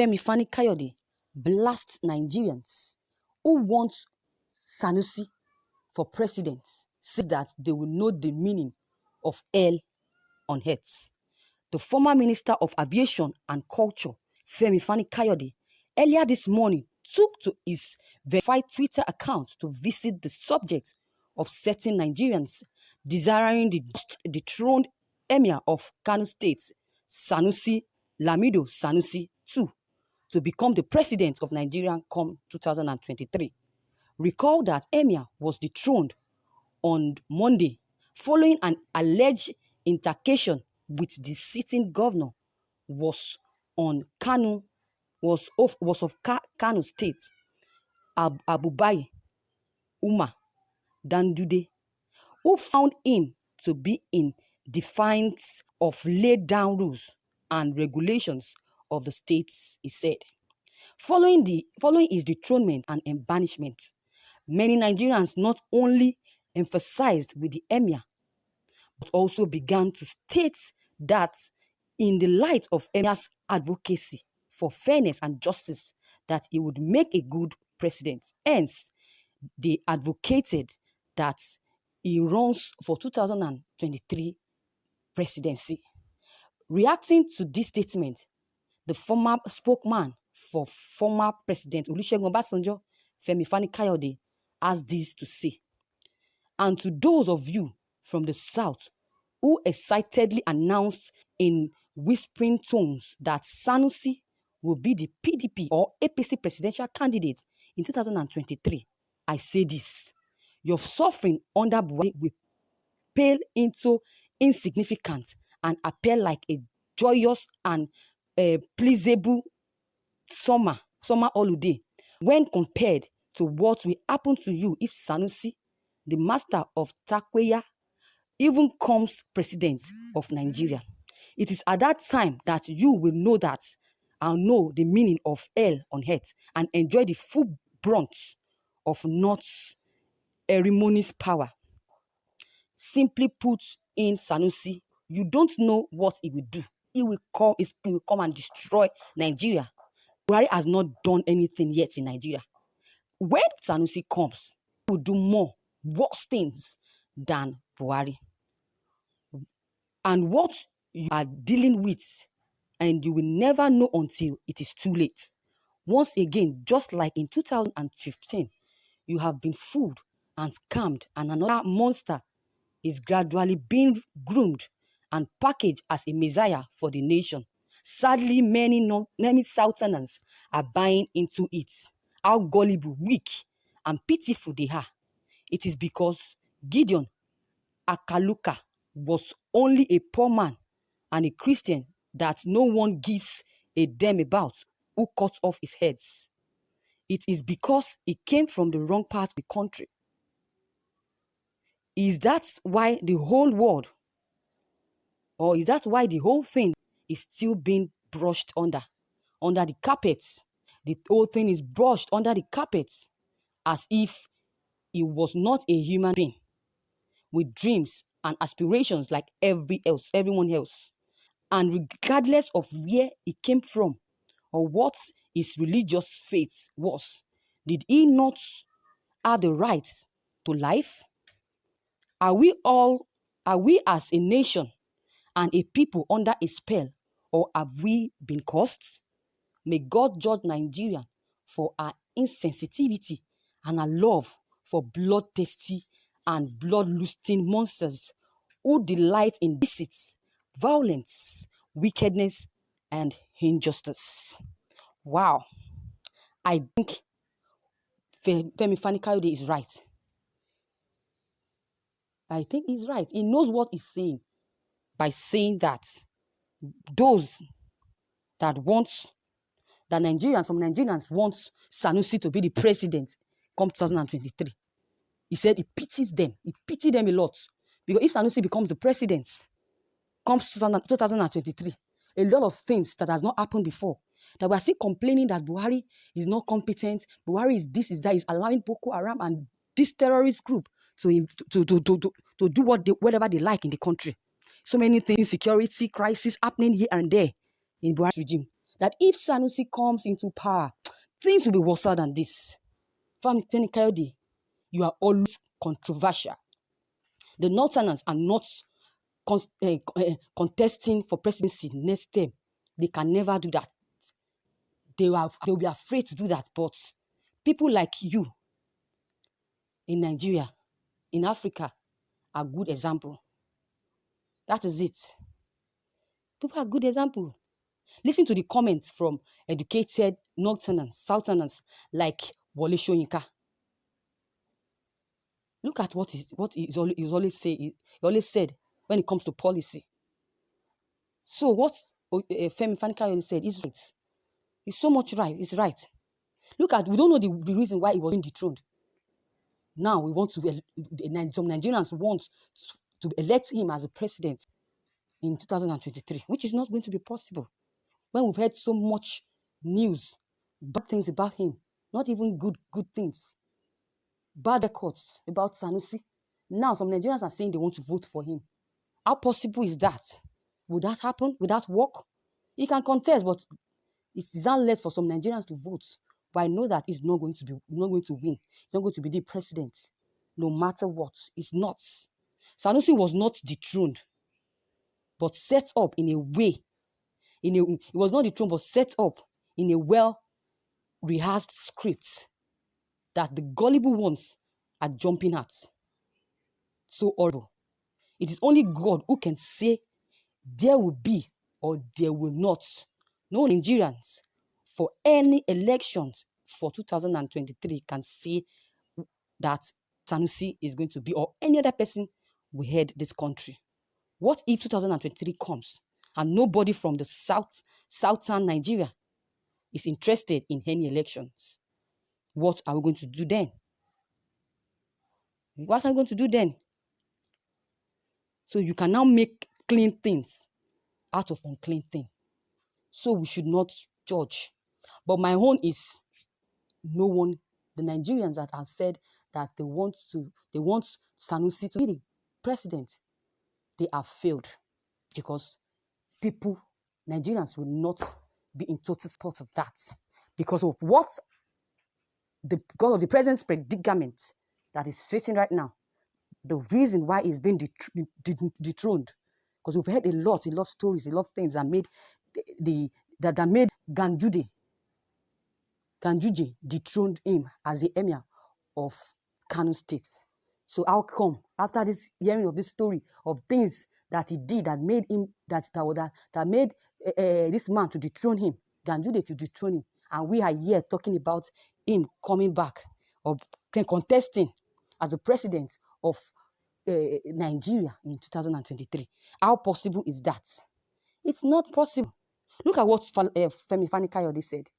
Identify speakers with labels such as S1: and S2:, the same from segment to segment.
S1: Femi Kayode blasts Nigerians who want Sanusi for president, says that they will know the meaning of hell on earth. The former Minister of Aviation and Culture, Femi Kayode, earlier this morning took to his verified Twitter account to visit the subject of certain Nigerians desiring the dethroned Emir of Kano State, Sanusi Lamido Sanusi II, to become the president of Nigeria come 2023. Recall that Emir was dethroned on Monday following an alleged altercation with the sitting governor was of Kano State, Abubai Umar Dandude, who found him to be in defiance of laid down rules and regulations of the states, he said. Following his dethronement and banishment, many Nigerians not only emphasized with the emir, but also began to state that in the light of emir's advocacy for fairness and justice, that he would make a good president. Hence, they advocated that he runs for 2023 presidency. Reacting to this statement, the former spokesman for former President Olusegun Obasanjo, Femi Kayode, has this to say. And to those of you from the South who excitedly announced in whispering tones that Sanusi will be the PDP or APC presidential candidate in 2023, I say this: your suffering under Buhari will pale into insignificance and appear like a joyous and pleasurable summer holiday when compared to what will happen to you if Sanusi, the master of Takweya, even comes president of Nigeria. It is at that time that you will know the meaning of hell on earth and enjoy the full brunt of North's erroneous power. Simply put, in Sanusi, you don't know what he will do. He will come and destroy Nigeria. Buhari has not done anything yet in Nigeria. When Sanusi comes, he will do worse things than Buhari. And what you are dealing with, and you will never know until it is too late. Once again, just like in 2015, you have been fooled and scammed, and another monster is gradually being groomed and packaged as a messiah for the nation. Sadly, many Southerners are buying into it. How gullible, weak, and pitiful they are. It is because Gideon Akaluka was only a poor man and a Christian that no one gives a damn about who cut off his heads. It is because he came from the wrong part of the country. Is that why the whole world, or is that why the whole thing is still being brushed under the carpet? The whole thing is brushed under the carpet as if he was not a human being with dreams and aspirations like everyone else. And regardless of where he came from or what his religious faith was, did he not have the right to life? Are we as a nation and a people under a spell, or have we been cursed? May God judge Nigeria for our insensitivity and our love for bloodthirsty and blood-lusting monsters who delight in deceit, violence, wickedness, and injustice. Wow. I think Femi Kayode is right. I think he's right. He knows what he's saying by saying that those that some Nigerians want Sanusi to be the president come 2023. He said he pities them. He pitied them a lot. Because if Sanusi becomes the president, comes 2023, a lot of things that has not happened before, that we are still complaining that Buhari is not competent, Buhari is this, is that, is allowing Boko Haram and this terrorist group to do whatever they like in the country. So many things, security crisis happening here and there in Buhari's regime. that if Sanusi comes into power, things will be worse than this. Femi Kayode, you are always controversial. The Northerners are not contesting for presidency next term. They can never do that. They'll be afraid to do that. But people like you in Nigeria, in Africa, are good example. That is it. People are good example. Listen to the comments from educated Northerners, Southerners like Wole Soyinka. Look at what he's always said when it comes to policy. So what Femi Kayode said is right. It's so much right. It's right. Look at, we don't know the reason why he was dethroned. Now we want to, some Nigerians want to elect him as a president in 2023, which is not going to be possible. When we've heard so much news, bad things about him, not even good things, bad records about Sanusi. Now some Nigerians are saying they want to vote for him. How possible is that? Would that happen? Would that work? He can contest, but it's not left for some Nigerians to vote. But I know that he's not going to win. He's not going to be the president, no matter what. It's not. Sanusi was not dethroned, but set up in a way. It was not dethroned, but set up in a well-rehearsed script that the gullible ones are jumping at. So horrible. It is only God who can say there will be or there will not. No Nigerians for any elections for 2023 can say that Sanusi is going to be, or any other person will head this country. What if 2023 comes and nobody from the southern Nigeria is interested in any elections? What are we going to do then? What are we going to do then? So you can now make clean things out of unclean things. So we should not judge. But my own is, no one, the Nigerians that have said that they want Sanusi to be the president, they have failed, because Nigerians will not be in total support of that, because of because of the president's predicament that is facing right now. The reason why he's been dethroned, because we've heard a lot of stories, a lot of things that made that made Ganduje dethroned him as the emir of Kano State. So how come after this hearing of this story of things that he did that made him that made this man to dethrone him, Ganduje to dethrone him, and we are here talking about him coming back or contesting as the president of Nigeria in 2023? How possible is that? It's not possible. Look at what Femi Kayode said.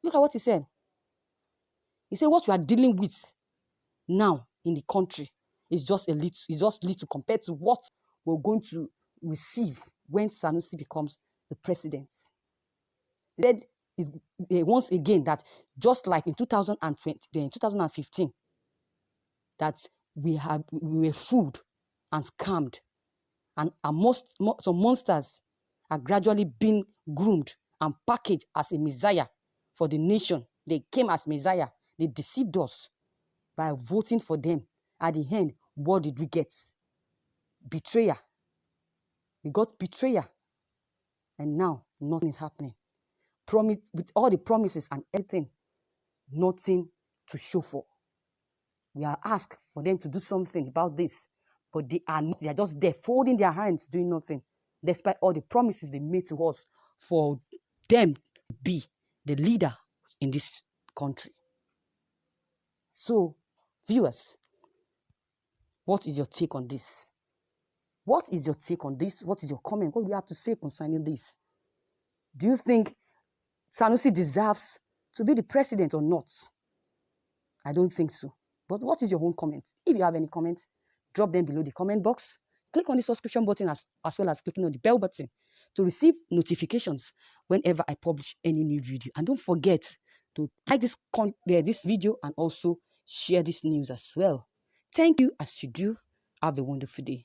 S1: Look at what he said. He said what we are dealing with now in the country is just little compared to what we're going to receive when Sanusi becomes the president. He said once again that just like in 2015, that we were fooled and scammed, and some monsters are gradually being groomed and packaged as a messiah for the nation. They came as messiah. They deceived us by voting for them. At the end, what did we get? Betrayal. We got betrayal. And now, nothing is happening. With all the promises and everything, nothing to show for. We are asked for them to do something about this, but they are just there, folding their hands, doing nothing, despite all the promises they made to us for them to be the leader in this country. So, viewers, what is your take on this? What is your take on this? What is your comment? What do you have to say concerning this? Do you think Sanusi deserves to be the president or not? I don't think so. But what is your own comment? If you have any comments, drop them below the comment box. Click on the subscription button as well as clicking on the bell button to receive notifications whenever I publish any new video. And don't forget to like this video and also share this news as well. Thank you as you do. Have a wonderful day.